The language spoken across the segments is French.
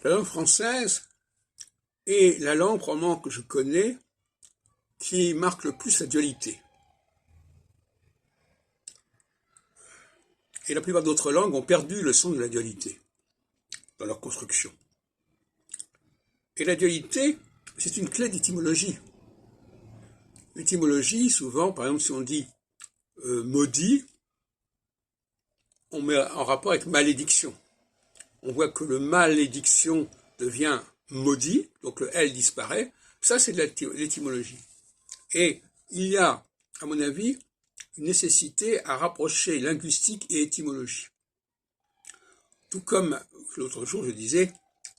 La langue française est la langue probablement que je connais qui marque le plus la dualité. Et la plupart d'autres langues ont perdu le sens de la dualité dans leur construction. Et la dualité, c'est une clé d'étymologie. L'étymologie, souvent, par exemple, si on dit maudit, on met en rapport avec malédiction. On voit que le malédiction devient maudit, donc le L disparaît. Ça, c'est de l'étymologie. Et il y a, à mon avis, une nécessité à rapprocher linguistique et étymologie. Tout comme l'autre jour, je disais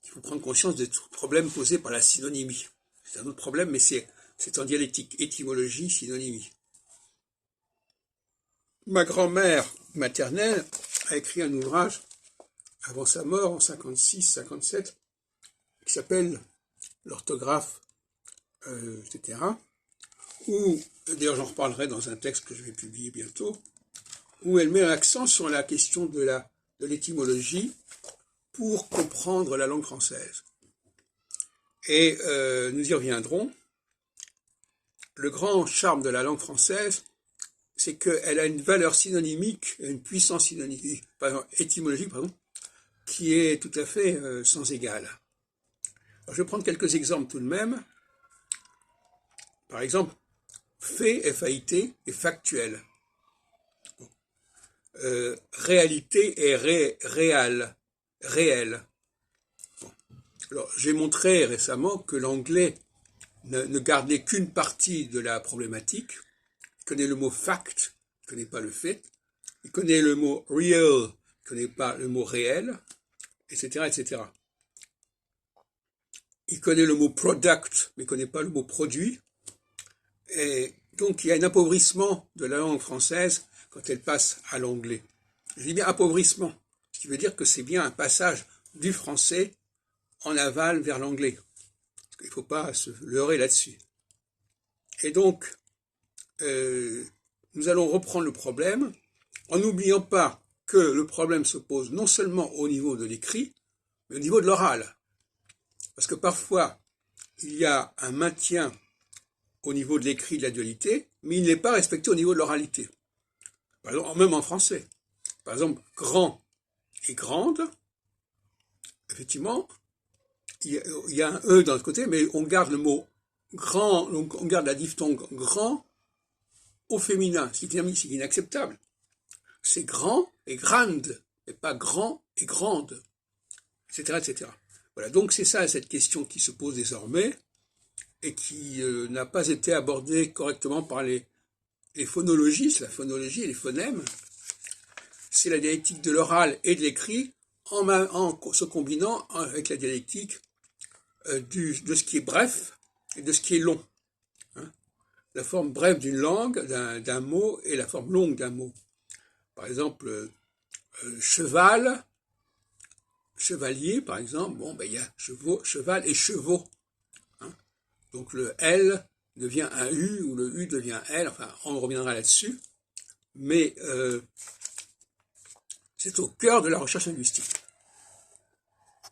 qu'il faut prendre conscience des problèmes posés par la synonymie. C'est un autre problème, mais c'est en dialectique, étymologie, synonymie. Ma grand-mère maternelle a écrit un ouvrage avant sa mort en 56-57 qui s'appelle l'orthographe, etc. Où, d'ailleurs j'en reparlerai dans un texte que je vais publier bientôt, où elle met l'accent sur la question de l'étymologie pour comprendre la langue française. Et nous y reviendrons. Le grand charme de la langue française, c'est qu'elle a une valeur synonymique, une puissance synonymique, étymologique, qui est tout à fait sans égale. Alors, je vais prendre quelques exemples tout de même. Par exemple, fait, F-A-I-T, est factuel. Réalité est réel. Bon. Alors, j'ai montré récemment que l'anglais ne gardait qu'une partie de la problématique. Il connaît le mot fact, il ne connaît pas le fait. Il connaît le mot real, il ne connaît pas le mot réel, etc., etc. Il connaît le mot product, mais il ne connaît pas le mot produit. Et donc, il y a un appauvrissement de la langue française quand elle passe à l'anglais. Je dis bien appauvrissement, ce qui veut dire que c'est bien un passage du français en aval vers l'anglais. Il ne faut pas se leurrer là-dessus. Et donc, nous allons reprendre le problème en n'oubliant pas que le problème se pose non seulement au niveau de l'écrit, mais au niveau de l'oral. Parce que parfois, il y a un maintien au niveau de l'écrit de la dualité, mais il n'est pas respecté au niveau de l'oralité. Par exemple, même en français. Par exemple, grand et grande, effectivement, il y a un E dans le côté, mais on garde le mot grand, donc on garde la diphtongue grand au féminin, ce qui est inacceptable. C'est grand et grande, et pas grand et grande, etc., etc. Voilà, donc c'est ça cette question qui se pose désormais et qui n'a pas été abordée correctement par les phonologistes, la phonologie et les phonèmes. C'est la dialectique de l'oral et de l'écrit en se combinant avec la dialectique de ce qui est bref et de ce qui est long. Hein, la forme brève d'une langue, d'un mot, et la forme longue d'un mot. Par exemple, cheval, chevalier, par exemple, bon, ben, il y a cheval et chevaux. Hein, donc le L devient un U, ou le U devient L, enfin, on reviendra là-dessus. Mais c'est au cœur de la recherche linguistique.